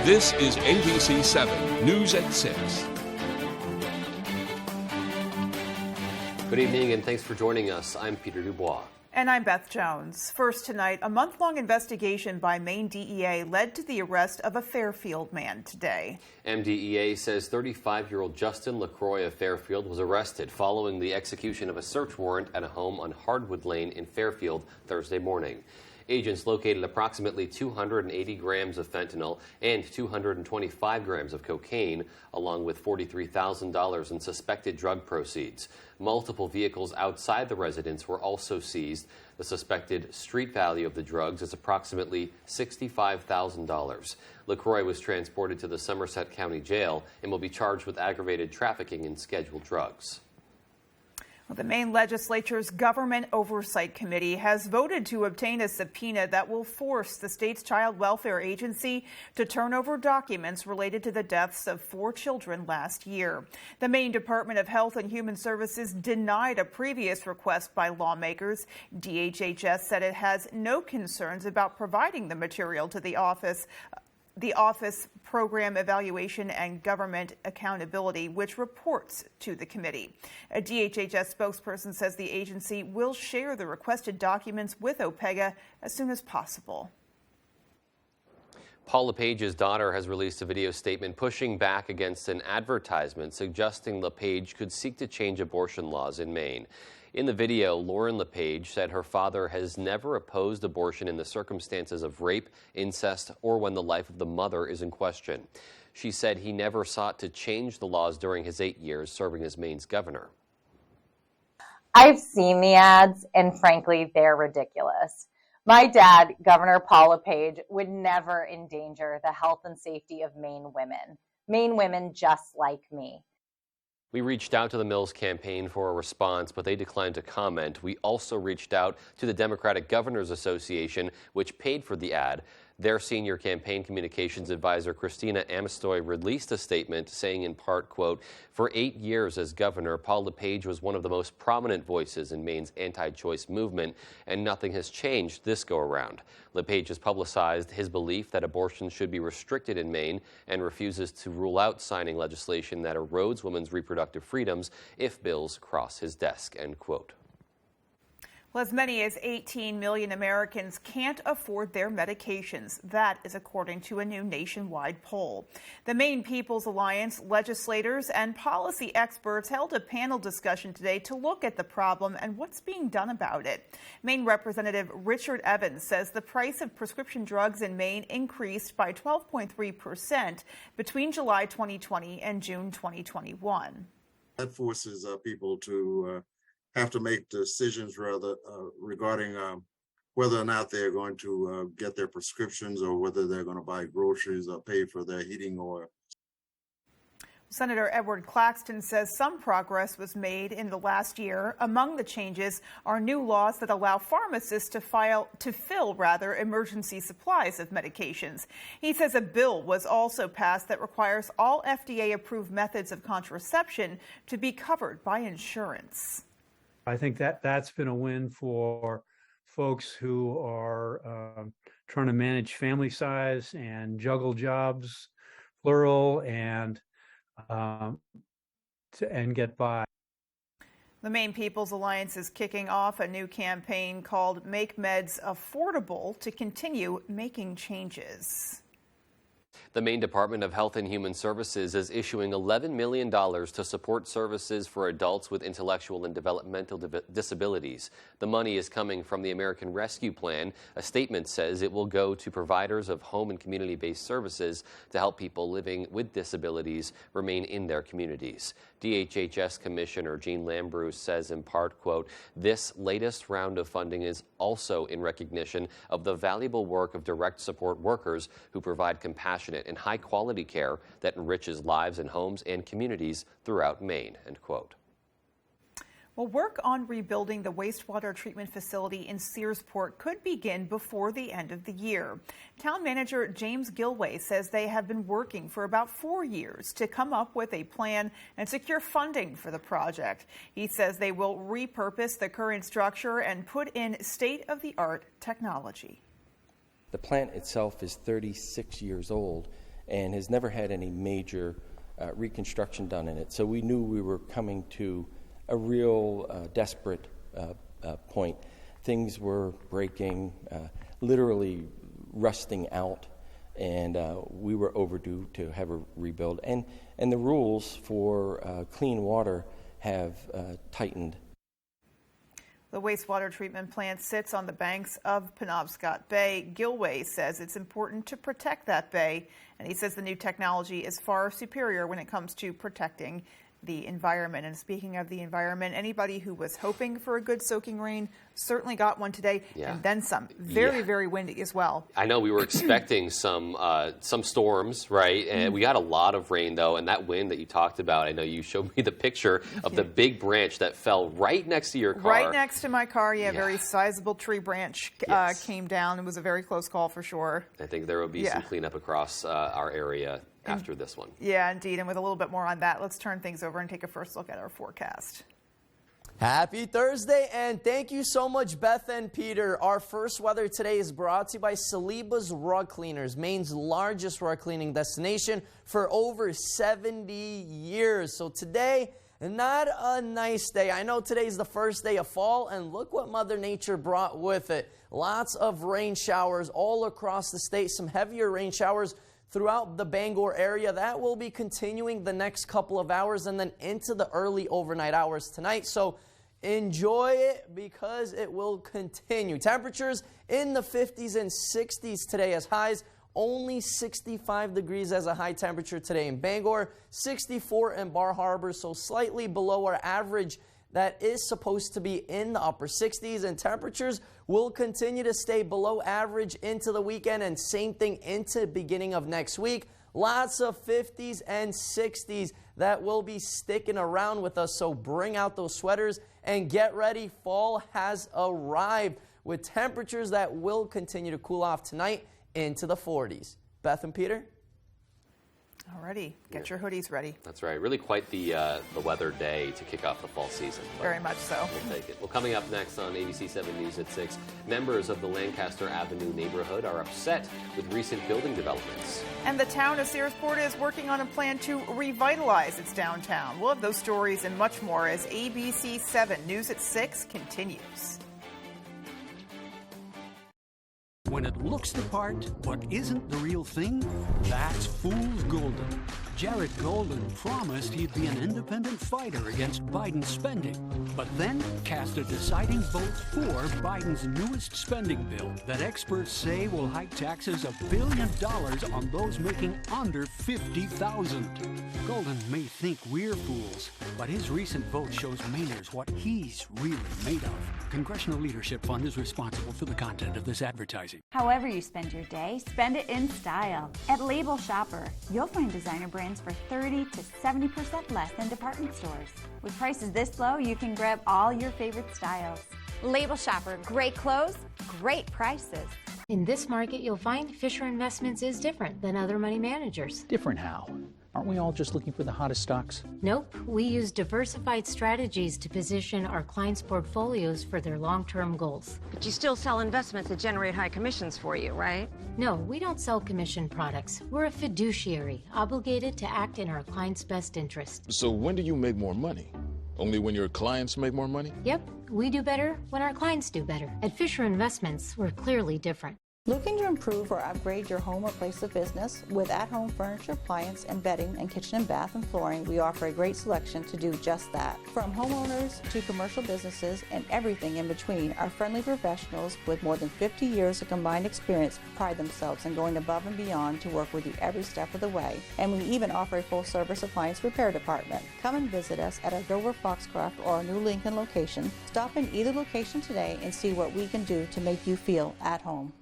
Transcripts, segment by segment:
This is ABC 7 News at 6. Good evening and thanks for joining us. I'm Peter Dubois. And I'm Beth Jones. First tonight, a month-long investigation by Maine DEA led to the arrest of a Fairfield man today. MDEA says 35-year-old Justin LaCroix of Fairfield was arrested following the execution of a search warrant at a home on Hardwood Lane in Fairfield Thursday morning. Agents located approximately 280 grams of fentanyl and 225 grams of cocaine, along with $43,000 in suspected drug proceeds. Multiple vehicles outside the residence were also seized. The suspected street value of the drugs is approximately $65,000. LaCroix was transported to the Somerset County Jail and will be charged with aggravated trafficking in scheduled drugs. The Maine Legislature's Government Oversight Committee has voted to obtain a subpoena that will force the state's Child Welfare Agency to turn over documents related to the deaths of 4 children last year. The Maine Department of Health and Human Services denied a previous request by lawmakers. DHHS said it has no concerns about providing the material to the Office Program Evaluation and Government Accountability, which reports to the committee. A DHHS spokesperson says the agency will share the requested documents with OPEGA as soon as possible. Paul LePage's daughter has released a video statement pushing back against an advertisement suggesting LePage could seek to change abortion laws in Maine. In the video, Lauren LePage said her father has never opposed abortion in the circumstances of rape, incest, or when the life of the mother is in question. She said he never sought to change the laws during his 8 years serving as Maine's governor. I've seen the ads, and frankly, they're ridiculous. My dad, Governor Paul LePage, would never endanger the health and safety of Maine women just like me. We reached out to the Mills campaign for a response, but they declined to comment. We also reached out to the Democratic Governors Association, which paid for the ad. Their senior campaign communications advisor, Christina Amistoy, released a statement saying in part, quote, "For 8 years as governor, Paul LePage was one of the most prominent voices in Maine's anti-choice movement, and nothing has changed this go-around." LePage has publicized his belief that abortion should be restricted in Maine and refuses to rule out signing legislation that erodes women's reproductive freedoms if bills cross his desk, end quote. Well, as many as 18 million Americans can't afford their medications. That is according to a new nationwide poll. The Maine People's Alliance legislators and policy experts held a panel discussion today to look at the problem and what's being done about it. Maine Representative Richard Evans says the price of prescription drugs in Maine increased by 12.3% between July 2020 and June 2021. That forces people to have to make decisions regarding whether or not they're going to get their prescriptions or whether they're going to buy groceries or pay for their heating oil. Senator Edward Claxton says some progress was made in the last year. Among the changes are new laws that allow pharmacists to fill emergency supplies of medications. He says a bill was also passed that requires all FDA-approved methods of contraception to be covered by insurance. I think that's been a win for folks who are trying to manage family size and juggle jobs, plural, and get by. The Maine People's Alliance is kicking off a new campaign called Make Meds Affordable to continue making changes. The Maine Department of Health and Human Services is issuing $11 million to support services for adults with intellectual and developmental disabilities. The money is coming from the American Rescue Plan. A statement says it will go to providers of home and community-based services to help people living with disabilities remain in their communities. DHHS Commissioner Jean Lambrou says in part, quote, "This latest round of funding is also in recognition of the valuable work of direct support workers who provide compassionate and high-quality care that enriches lives and homes and communities throughout Maine," end quote. Well, work on rebuilding the wastewater treatment facility in Searsport could begin before the end of the year. Town manager James Gilway says they have been working for about 4 years to come up with a plan and secure funding for the project. He says they will repurpose the current structure and put in state-of-the-art technology. The plant itself is 36 years old, and has never had any major reconstruction done in it. So we knew we were coming to a real desperate point. Things were breaking, literally rusting out, and we were overdue to have a rebuild. And the rules for clean water have tightened. The wastewater treatment plant sits on the banks of Penobscot Bay. Gilway says it's important to protect that bay, and he says the new technology is far superior when it comes to protecting the environment. And speaking of the environment, anybody who was hoping for a good soaking rain certainly got one today, and then some. Very windy as well. I know we were expecting some storms, right? And we got a lot of rain, though, and that wind that you talked about, I know you showed me the picture of the big branch that fell right next to your car. Right next to my car, very sizable tree branch came down. It was a very close call for sure. I think there will be some cleanup across our area after this one. Yeah, indeed. And with a little bit more on that, let's turn things over and take a first look at our forecast. Happy Thursday, and thank you so much, Beth and Peter. Our first weather today is brought to you by Saliba's Rug Cleaners, Maine's largest rug cleaning destination for over 70 years. So today, not a nice day. I know today's the first day of fall, and look what Mother Nature brought with it. Lots of rain showers all across the state, some heavier rain showers throughout the Bangor area. That will be continuing the next couple of hours and then into the early overnight hours tonight. So enjoy it because it will continue. Temperatures in the 50s and 60s today as highs. Only 65 degrees as a high temperature today in Bangor, 64 in Bar Harbor, so slightly below our average that is supposed to be in the upper 60s, and temperatures will continue to stay below average into the weekend, and same thing into the beginning of next week. Lots of 50s and 60s that will be sticking around with us, so bring out those sweaters and get ready. Fall has arrived with temperatures that will continue to cool off tonight into the 40s. Beth and Peter? Alrighty, get your hoodies ready. That's right. Really quite the weather day to kick off the fall season. Very much so. We'll take it. Well, coming up next on ABC 7 News at 6, members of the Lancaster Avenue neighborhood are upset with recent building developments. And the town of Searsport is working on a plan to revitalize its downtown. We'll have those stories and much more as ABC 7 News at 6 continues. When it looks the part, but isn't the real thing, that's fool's golden. Jared Golden promised he'd be an independent fighter against Biden's spending, but then cast a deciding vote for Biden's newest spending bill that experts say will hike taxes $1 billion on those making under $50,000. Golden may think we're fools, but his recent vote shows Mainers what he's really made of. Congressional Leadership Fund is responsible for the content of this advertising. However you spend your day, spend it in style. At Label Shopper, you'll find designer brands for 30 to 70% less than department stores. With prices this low, you can grab all your favorite styles. Label Shopper, great clothes, great prices. In this market, you'll find Fisher Investments is different than other money managers. Different how? Aren't we all just looking for the hottest stocks? Nope. We use diversified strategies to position our clients' portfolios for their long-term goals. But you still sell investments that generate high commissions for you, right? No, we don't sell commission products. We're a fiduciary, obligated to act in our clients' best interest. So when do you make more money? Only when your clients make more money? Yep. We do better when our clients do better. At Fisher Investments, we're clearly different. Looking to improve or upgrade your home or place of business? With at-home furniture, appliance, and bedding, and kitchen and bath and flooring, we offer a great selection to do just that. From homeowners to commercial businesses and everything in between, our friendly professionals with more than 50 years of combined experience pride themselves in going above and beyond to work with you every step of the way. And we even offer a full-service appliance repair department. Come and visit us at our Dover Foxcroft or our New Lincoln location. Stop in either location today and see what we can do to make you feel at home.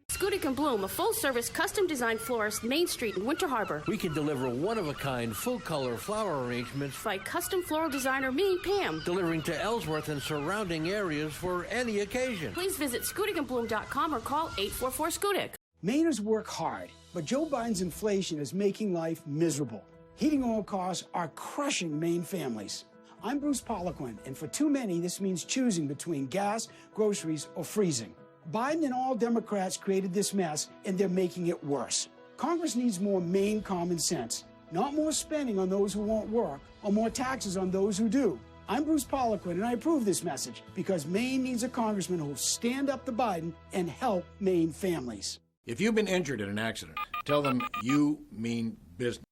Skudik & Bloom, a full-service, custom-designed florist, Main Street in Winter Harbor. We can deliver one-of-a-kind, full-color flower arrangements by custom floral designer me, Pam. Delivering to Ellsworth and surrounding areas for any occasion. Please visit SkudikandBloom.com or call 844-SKUDIK. Mainers work hard, but Joe Biden's inflation is making life miserable. Heating oil costs are crushing Maine families. I'm Bruce Poliquin, and for too many, this means choosing between gas, groceries, or freezing. Biden and all Democrats created this mess, and they're making it worse. Congress needs more Maine common sense, not more spending on those who won't work or more taxes on those who do. I'm Bruce Poliquin, and I approve this message because Maine needs a congressman who will stand up to Biden and help Maine families. If you've been injured in an accident, tell them you mean business.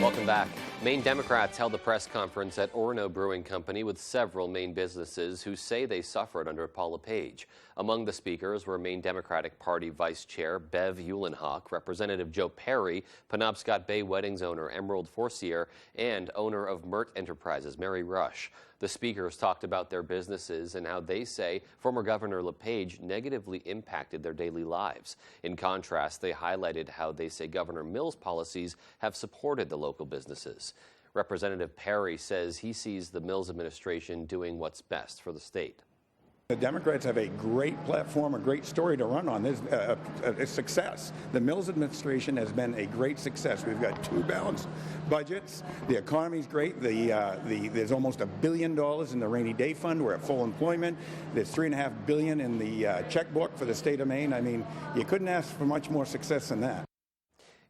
Welcome back. Maine Democrats held a press conference at Orono Brewing Company with several Maine businesses who say they suffered under Paul LePage. Among the speakers were Maine Democratic Party Vice Chair Bev Eulenhock, Representative Joe Perry, Penobscot Bay Weddings owner Emerald Forcier, and owner of Mert Enterprises, Mary Rush. The speakers talked about their businesses and how they say former Governor LePage negatively impacted their daily lives. In contrast, they highlighted how they say Governor Mills' policies have supported the local businesses. Representative Perry says he sees the Mills administration doing what's best for the state. The Democrats have a great platform, a great story to run on. There's a success. The Mills administration has been a great success. We've got 2 balanced budgets. The economy's great. There's almost $1 billion in the rainy day fund. We're at full employment. There's $3.5 billion in the checkbook for the state of Maine. I mean, you couldn't ask for much more success than that.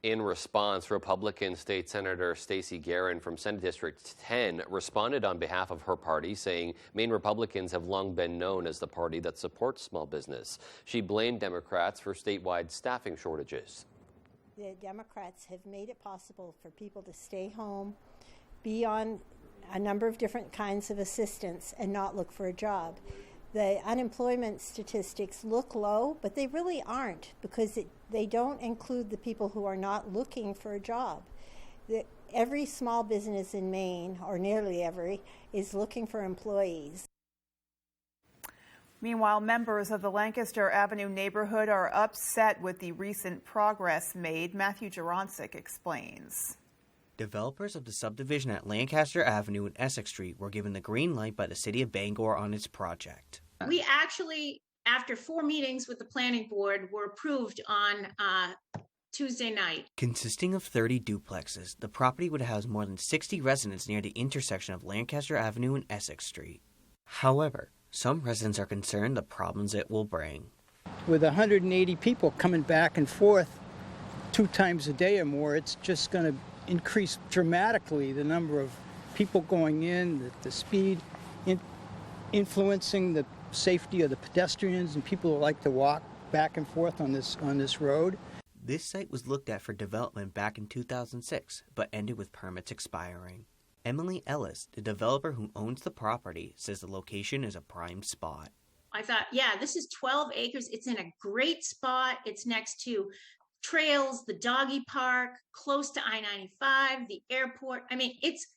In response, Republican State Senator Stacey Guerin from Senate District 10 responded on behalf of her party, saying Maine Republicans have long been known as the party that supports small business. She blamed Democrats for statewide staffing shortages. The Democrats have made it possible for people to stay home, be on a number of different kinds of assistance, and not look for a job. The unemployment statistics look low, but they really aren't, because they don't include the people who are not looking for a job. Every small business in Maine, or nearly every, is looking for employees. Meanwhile, members of the Lancaster Avenue neighborhood are upset with the recent progress made. Matthew Juronsik explains. Developers of the subdivision at Lancaster Avenue and Essex Street were given the green light by the city of Bangor on its project. We actually, after 4 meetings with the planning board, were approved on Tuesday night. Consisting of 30 duplexes, the property would house more than 60 residents near the intersection of Lancaster Avenue and Essex Street. However, some residents are concerned the problems it will bring. With 180 people coming back and forth 2 times a day or more, it's just going to increase dramatically the number of people going in, the speed, influencing the safety of the pedestrians and people who like to walk back and forth on this road. This site was looked at for development back in 2006, but ended with permits expiring. Emily Ellis, the developer who owns the property, says the location is a prime spot. I thought, yeah, this is 12 acres. It's in a great spot. It's next to trails, the doggy park, close to I-95, the airport. I mean, it's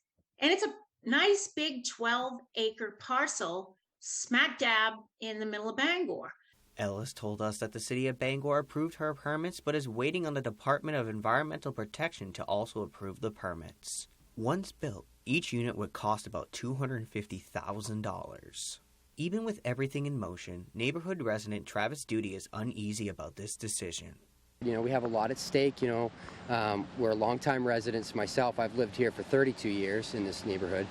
a nice big 12-acre parcel smack dab in the middle of Bangor. Ellis told us that the city of Bangor approved her permits, but is waiting on the Department of Environmental Protection to also approve the permits. Once built, each unit would cost about $250,000. Even with everything in motion, neighborhood resident Travis Duty is uneasy about this decision. You know, we have a lot at stake. You know, we're longtime residents. Myself, I've lived here for 32 years in this neighborhood,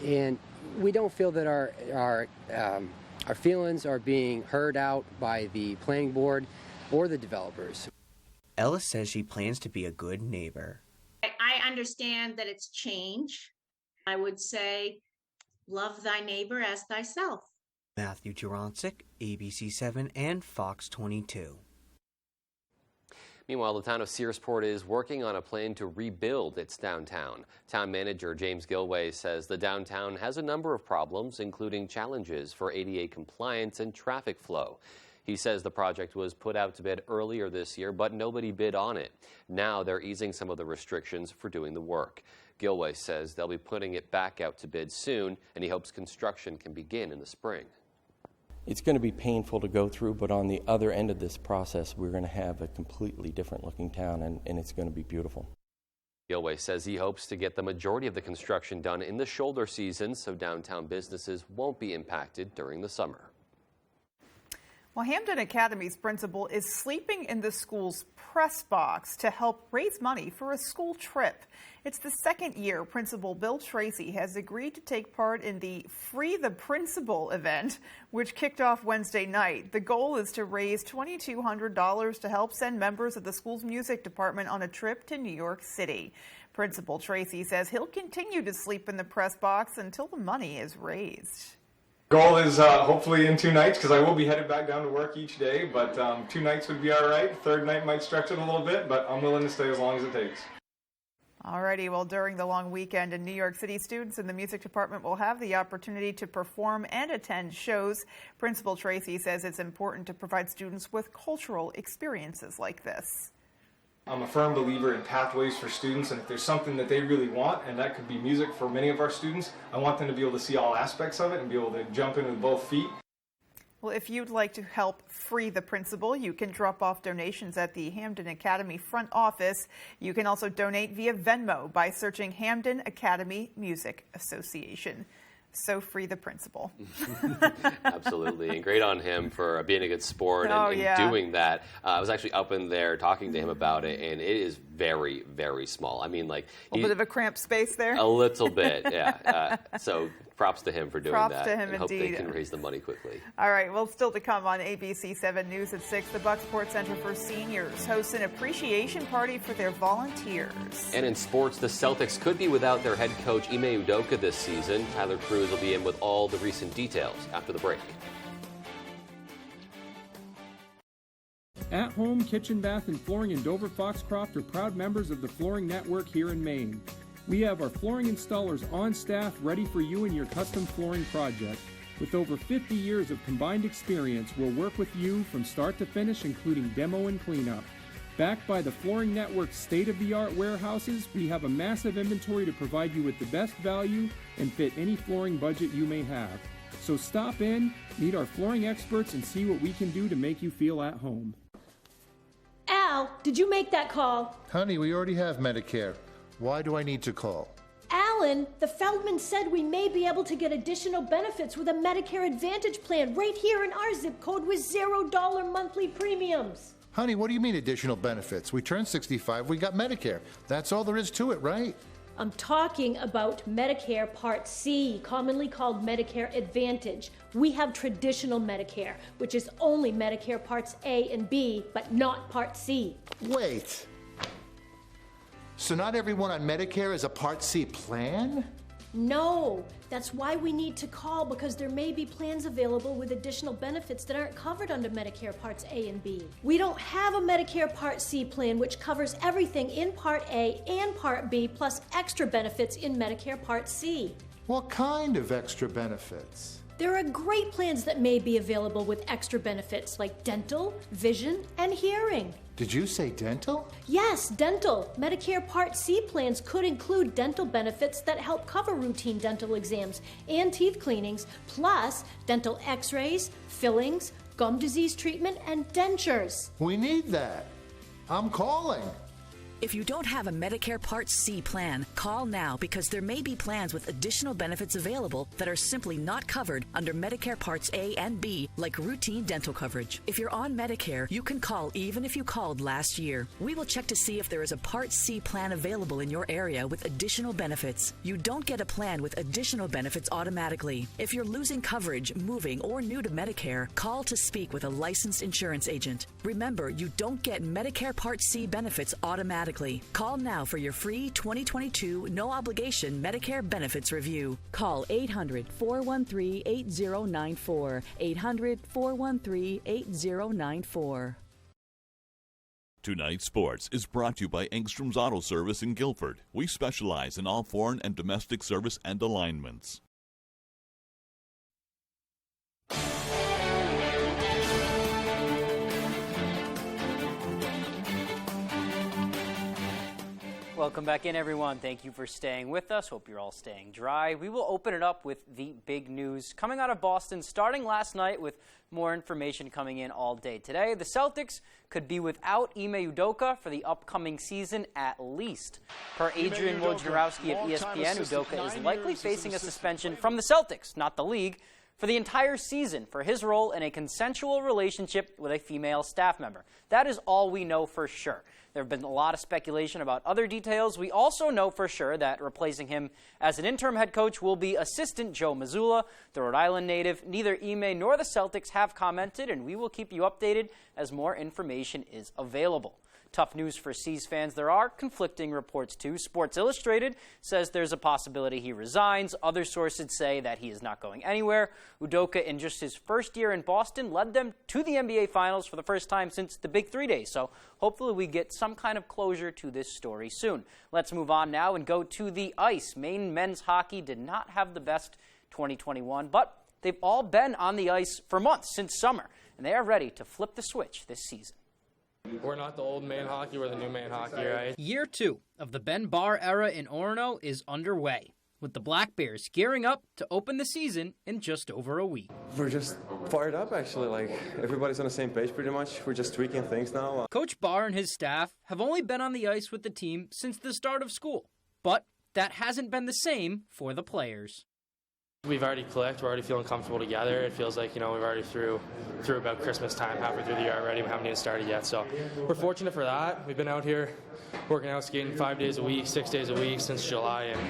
and we don't feel that our feelings are being heard out by the planning board or the developers. Ellis says she plans to be a good neighbor. I understand that it's change. I would say, love thy neighbor as thyself. Matthew Juronsik, ABC7 and Fox 22. Meanwhile, the town of Searsport is working on a plan to rebuild its downtown. Town manager James Gilway says the downtown has a number of problems, including challenges for ADA compliance and traffic flow. He says the project was put out to bid earlier this year, but nobody bid on it. Now they're easing some of the restrictions for doing the work. Gilway says they'll be putting it back out to bid soon, and he hopes construction can begin in the spring. It's going to be painful to go through, but on the other end of this process, we're going to have a completely different looking town, and it's going to be beautiful. Gilway says he hopes to get the majority of the construction done in the shoulder season so downtown businesses won't be impacted during the summer. Well, Hampden Academy's principal is sleeping in the school's press box to help raise money for a school trip. It's the second year Principal Bill Tracy has agreed to take part in the Free the Principal event, which kicked off Wednesday night. The goal is to raise $2,200 to help send members of the school's music department on a trip to New York City. Principal Tracy says he'll continue to sleep in the press box until the money is raised. Goal is hopefully in 2 nights, because I will be headed back down to work each day, but 2 nights would be all right. Third night might stretch it a little bit, but I'm willing to stay as long as it takes. Alrighty, well, during the long weekend in New York City, students in the music department will have the opportunity to perform and attend shows. Principal Tracy says it's important to provide students with cultural experiences like this. I'm a firm believer in pathways for students, and if there's something that they really want, and that could be music for many of our students, I want them to be able to see all aspects of it and be able to jump in with both feet. Well, if you'd like to help free the principal, you can drop off donations at the Hampden Academy front office. You can also donate via Venmo by searching Hampden Academy Music Association. So free the principal. Absolutely, and great on him for being a good sport and doing that. I was actually up in there talking to him about it, and it is very, very small. I mean, like a little bit of a cramped space there. A little bit, yeah. So props to him for doing that. Props to him, and indeed. Hope they can raise the money quickly. All right, well, still to come on ABC 7 News at 6, the Bucksport Center for Seniors hosts an appreciation party for their volunteers. And in sports, the Celtics could be without their head coach Ime Udoka this season. Tyler Cruz will be in with all the recent details after the break. At Home Kitchen, Bath, and Flooring in Dover Foxcroft are proud members of the Flooring Network here in Maine. We have our flooring installers on staff ready for you and your custom flooring project. With over 50 years of combined experience, we'll work with you from start to finish, including demo and cleanup. Backed by the Flooring Network's state-of-the-art warehouses, we have a massive inventory to provide you with the best value and fit any flooring budget you may have. So stop in, meet our flooring experts, and see what we can do to make you feel at home. Al, did you make that call? Honey, we already have Medicare. Why do I need to call? Alan, the Feldman said we may be able to get additional benefits with a Medicare Advantage plan right here in our zip code with $0 monthly premiums. Honey, what do you mean additional benefits? We turned 65, we got Medicare. That's all there is to it, right? I'm talking about Medicare Part C, commonly called Medicare Advantage. We have traditional Medicare, which is only Medicare Parts A and B, but not Part C. Wait. So not everyone on Medicare is a Part C plan? No, that's why we need to call, because there may be plans available with additional benefits that aren't covered under Medicare Parts A and B. We don't have a Medicare Part C plan which covers everything in Part A and Part B plus extra benefits in Medicare Part C. What kind of extra benefits? There are great plans that may be available with extra benefits like dental, vision, and hearing. Did you say dental? Yes, dental. Medicare Part C plans could include dental benefits that help cover routine dental exams and teeth cleanings, plus dental x-rays, fillings, gum disease treatment, and dentures. We need that. I'm calling. If you don't have a Medicare Part C plan, call now, because there may be plans with additional benefits available that are simply not covered under Medicare Parts A and B, like routine dental coverage. If you're on Medicare, you can call even if you called last year. We will check to see if there is a Part C plan available in your area with additional benefits. You don't get a plan with additional benefits automatically. If you're losing coverage, moving, or new to Medicare, call to speak with a licensed insurance agent. Remember, you don't get Medicare Part C benefits automatically. Call now for your free 2022 no-obligation Medicare benefits review. Call 800-413-8094. 800-413-8094. Tonight's Sports is brought to you by Engstrom's Auto Service in Guilford. We specialize in all foreign and domestic service and alignments. Welcome back in, everyone. Thank you for staying with us. Hope you're all staying dry. We will open it up with the big news coming out of Boston starting last night, with more information coming in all day today. The Celtics could be without Ime Udoka for the upcoming season at least. Per Adrian Wojnarowski of ESPN, Udoka is likely facing a suspension from the Celtics, not the league, for the entire season for his role in a consensual relationship with a female staff member. That is all we know for sure. There have been a lot of speculation about other details. We also know for sure that replacing him as an interim head coach will be assistant Joe Mazzulla, the Rhode Island native. Neither Ime nor the Celtics have commented, and we will keep you updated as more information is available. Tough news for Seas fans. There are conflicting reports, too. Sports Illustrated says there's a possibility he resigns. Other sources say that he is not going anywhere. Udoka, in just his first year in Boston, led them to the NBA Finals for the first time since the Big 3 days. So hopefully we get some kind of closure to this story soon. Let's move on now and go to the ice. Maine men's hockey did not have the best 2021, but they've all been on the ice for months since summer, and they are ready to flip the switch this season. We're not the old Maine hockey, we're the new Maine hockey, right? Year 2 of the Ben Barr era in Orono is underway, with the Black Bears gearing up to open the season in just over a week. We're just fired up, actually. Like, everybody's on the same page pretty much. We're just tweaking things now. Coach Barr and his staff have only been on the ice with the team since the start of school, but that hasn't been the same for the players. We've already clicked. We're already feeling comfortable together. It feels like, we've already through about Christmas time, halfway through the year already. We haven't even started yet. So we're fortunate for that. We've been out here working out, skating 5 days a week, 6 days a week since July. And,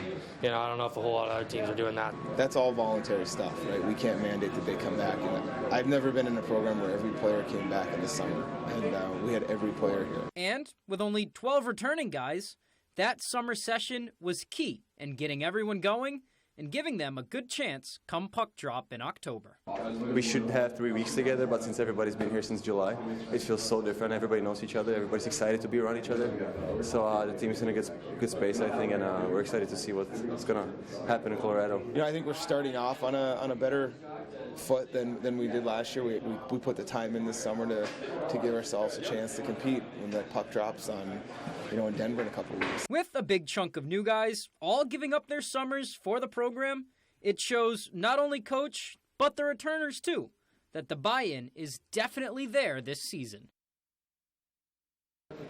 I don't know if a whole lot of other teams are doing that. That's all voluntary stuff, right? We can't mandate that they come back. And I've never been in a program where every player came back in the summer. And we had every player here. And with only 12 returning guys, that summer session was key in getting everyone going and giving them a good chance come puck drop in October. We should have 3 weeks together, but since everybody's been here since July, it feels so different. Everybody knows each other. Everybody's excited to be around each other. So the team's in a good space, I think, and we're excited to see what's going to happen in Colorado. I think we're starting off on a better foot than we did last year. We put the time in this summer to give ourselves a chance to compete when that puck drops on, in Denver in a couple of weeks. With a big chunk of new guys all giving up their summers for the program, it shows not only coach, but the returners too, that the buy-in is definitely there this season.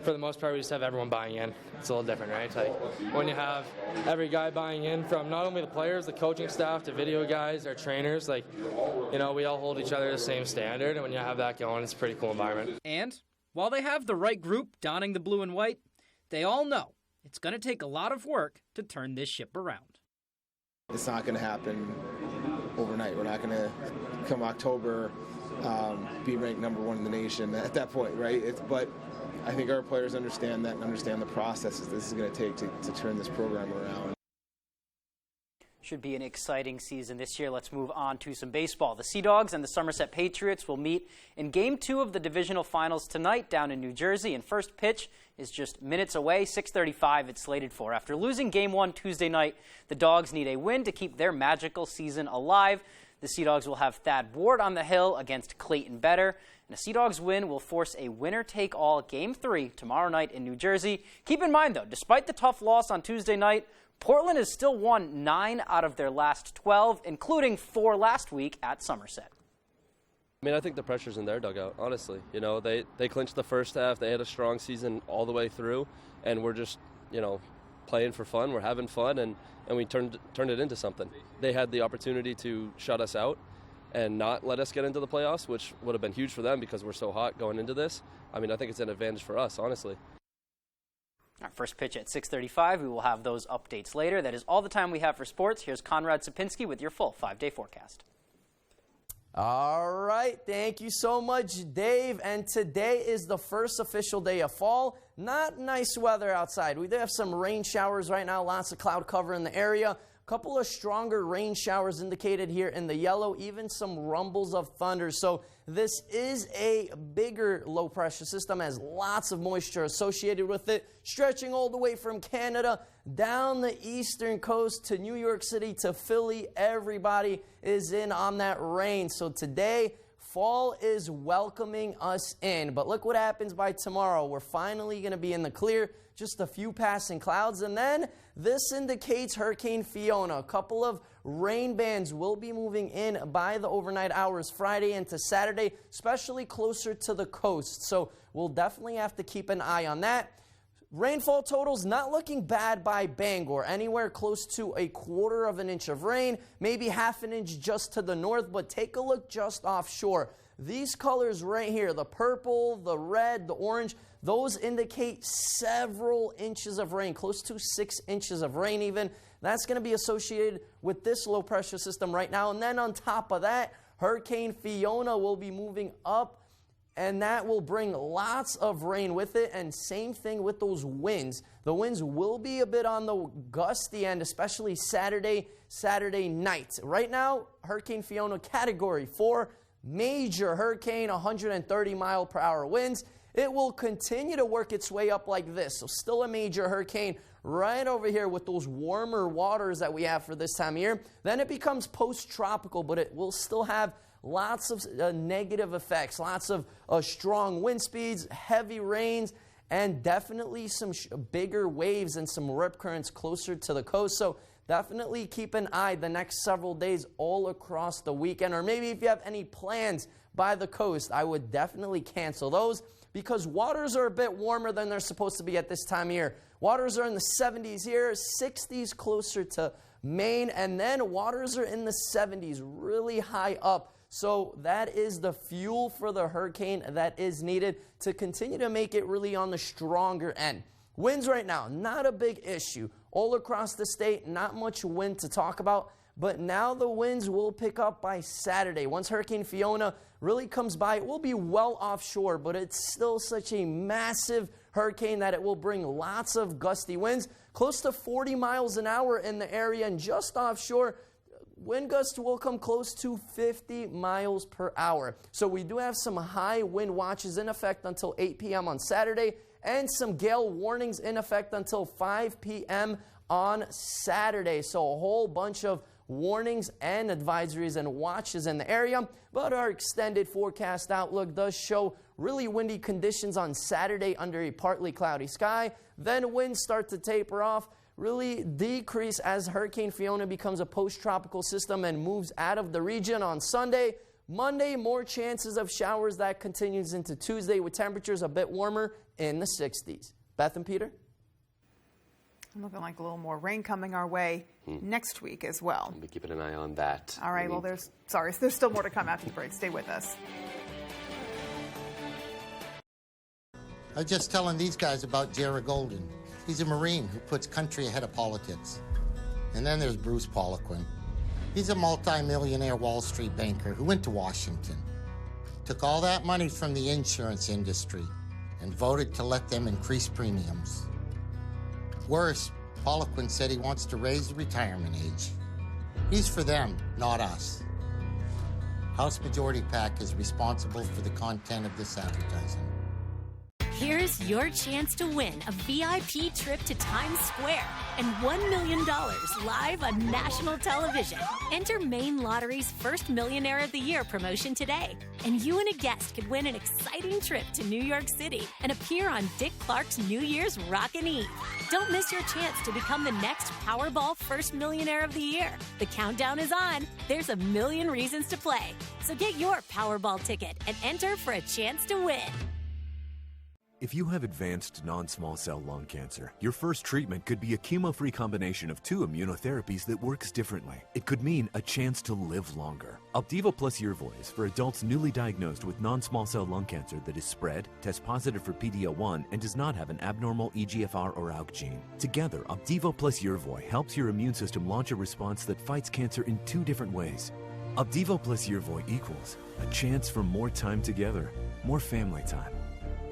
For the most part, we just have everyone buying in. It's a little different, right? It's like when you have every guy buying in, from not only the players, the coaching staff, to video guys, our trainers, we all hold each other to the same standard, and when you have that going, it's a pretty cool environment. And while they have the right group donning the blue and white, they all know it's going to take a lot of work to turn this ship around. It's not going to happen overnight. We're not going to, come October, be ranked number 1 in the nation at that point, right? But I think our players understand that and understand the processes this is going to take to turn this program around. Should be an exciting season this year. Let's move on to some baseball. The Sea Dogs and the Somerset Patriots will meet in Game 2 of the divisional finals tonight down in New Jersey, and first pitch is just minutes away. 6:35 it's slated for. After losing Game 1 Tuesday night, the Dogs need a win to keep their magical season alive. The Sea Dogs will have Thad Ward on the hill against Clayton Better, and a Sea Dogs win will force a winner-take-all Game 3 tomorrow night in New Jersey. Keep in mind, though, despite the tough loss on Tuesday night, Portland has still won 9 out of their last 12, including 4 last week at Somerset. I think the pressure's in their dugout, honestly. They clinched the first half. They had a strong season all the way through, and we're just, playing for fun. We're having fun, and we turned it into something. They had the opportunity to shut us out and not let us get into the playoffs, which would have been huge for them because we're so hot going into this. I think it's an advantage for us, honestly. Our first pitch at 6:35. We will have those updates later. That is all the time we have for sports. Here's Conrad Sapinski with your full 5-day forecast. All right. Thank you so much, Dave. And today is the first official day of fall. Not nice weather outside. We do have some rain showers right now. Lots of cloud cover in the area. A couple of stronger rain showers indicated here in the yellow, even some rumbles of thunder. So this is a bigger low pressure system, has lots of moisture associated with it, stretching all the way from Canada down the eastern coast to New York City to Philly. Everybody is in on that rain. So today, fall is welcoming us in. But look what happens by tomorrow. We're finally going to be in the clear. Just a few passing clouds, and then this indicates Hurricane Fiona. A couple of rain bands will be moving in by the overnight hours Friday into Saturday, especially closer to the coast. So we'll definitely have to keep an eye on that. Rainfall totals not looking bad by Bangor. Anywhere close to 1/4 inch of rain, maybe 1/2 inch just to the north, but take a look just offshore. These colors right here, the purple, the red, the orange, those indicate several inches of rain, close to 6 inches of rain even. That's going to be associated with this low pressure system right now. And then on top of that, Hurricane Fiona will be moving up, and that will bring lots of rain with it, and same thing with those winds. The winds will be a bit on the gusty end, especially Saturday night. Right now, Hurricane Fiona Category 4, major hurricane, 130 mile per hour winds. It will continue to work its way up like this, so still a major hurricane right over here with those warmer waters that we have for this time of year. Then it becomes post-tropical, but it will still have lots of negative effects, lots of strong wind speeds, heavy rains, and definitely some bigger waves and some rip currents closer to the coast. So definitely keep an eye the next several days all across the weekend. Or maybe if you have any plans by the coast, I would definitely cancel those because waters are a bit warmer than they're supposed to be at this time of year. Waters are in the 70s here, 60s closer to Maine, and then waters are in the 70s, really high up. So that is the fuel for the hurricane that is needed to continue to make it really on the stronger end. Winds right now, not a big issue. All across the state, not much wind to talk about, but now the winds will pick up by Saturday. Once Hurricane Fiona really comes by, it will be well offshore, but it's still such a massive hurricane that it will bring lots of gusty winds, close to 40 miles an hour in the area, and just offshore, wind gusts will come close to 50 miles per hour. So we do have some high wind watches in effect until 8 p.m. on Saturday, and some gale warnings in effect until 5 p.m. on Saturday. So a whole bunch of warnings and advisories and watches in the area, but our extended forecast outlook does show really windy conditions on Saturday under a partly cloudy sky. Then winds start to taper off, really decrease as Hurricane Fiona becomes a post-tropical system and moves out of the region on Sunday. Monday, more chances of showers. That continues into Tuesday with temperatures a bit warmer in the 60s. Beth and Peter? Looking like a little more rain coming our way next week as well. We'll be keeping an eye on that. All right, well, there's still more to come after the break. Stay with us. I was just telling these guys about Jared Golden. He's a Marine who puts country ahead of politics. And then there's Bruce Poliquin. He's a multi-millionaire Wall Street banker who went to Washington, took all that money from the insurance industry, and voted to let them increase premiums. Worse, Poliquin said he wants to raise the retirement age. He's for them, not us. House Majority PAC is responsible for the content of this advertising. Here's your chance to win a VIP trip to Times Square and $1 million live on national television. Enter Maine Lottery's first Millionaire of the Year promotion today, and you and a guest could win an exciting trip to New York City and appear on Dick Clark's New Year's Rockin' Eve. Don't miss your chance to become the next Powerball First Millionaire of the Year. The countdown is on. There's a million reasons to play. So get your Powerball ticket and enter for a chance to win. If you have advanced non-small cell lung cancer, your first treatment could be a chemo-free combination of 2 immunotherapies that works differently. It could mean a chance to live longer. Opdivo plus Yervoy is for adults newly diagnosed with non-small cell lung cancer that is spread, tests positive for PD-L1, and does not have an abnormal EGFR or ALK gene. Together, Opdivo plus Yervoy helps your immune system launch a response that fights cancer in 2 different ways. Opdivo plus Yervoy equals a chance for more time together, more family time,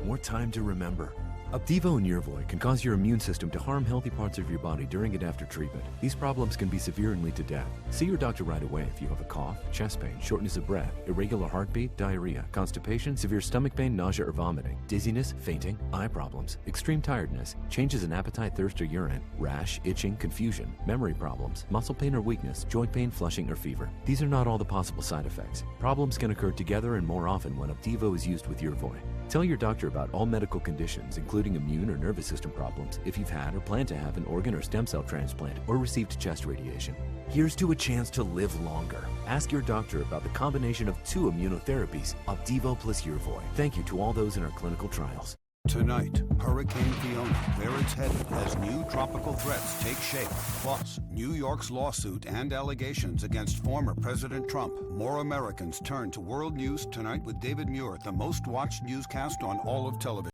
more time to remember. Opdivo and Yervoy can cause your immune system to harm healthy parts of your body during and after treatment. These problems can be severe and lead to death. See your doctor right away if you have a cough, chest pain, shortness of breath, irregular heartbeat, diarrhea, constipation, severe stomach pain, nausea or vomiting, dizziness, fainting, eye problems, extreme tiredness, changes in appetite, thirst or urine, rash, itching, confusion, memory problems, muscle pain or weakness, joint pain, flushing or fever. These are not all the possible side effects. Problems can occur together and more often when Opdivo is used with Yervoy. Tell your doctor about all medical conditions, including immune or nervous system problems, if you've had or plan to have an organ or stem cell transplant or received chest radiation. Here's to a chance to live longer. Ask your doctor about the combination of 2 immunotherapies, Opdivo plus Yervoy. Thank you to all those in our clinical trials. Tonight, Hurricane Fiona, where it's headed as new tropical threats take shape. Plus, New York's lawsuit and allegations against former President Trump. More Americans turn to World News tonight with David Muir, the most watched newscast on all of television.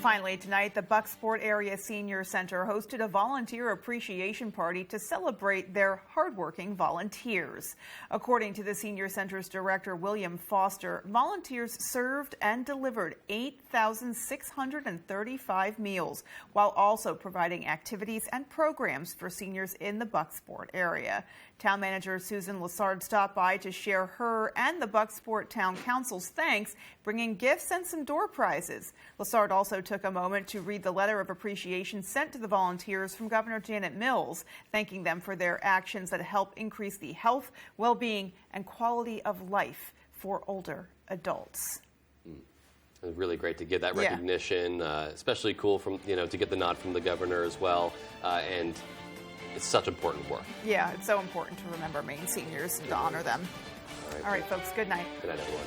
Finally, tonight, the Bucksport Area Senior Center hosted a volunteer appreciation party to celebrate their hardworking volunteers. According to the Senior Center's director, William Foster, volunteers served and delivered 8,635 meals, while also providing activities and programs for seniors in the Bucksport area. Town Manager Susan Lassard stopped by to share her and the Bucksport Town Council's thanks, bringing gifts and some door prizes. Lassard also took a moment to read the letter of appreciation sent to the volunteers from Governor Janet Mills, thanking them for their actions that help increase the health, well-being, and quality of life for older adults. It was really great to get that recognition, especially cool from to get the nod from the governor as well, and it's such important work. Yeah, it's so important to remember Maine seniors and to honor them. All right, folks, good night. Good night, everyone.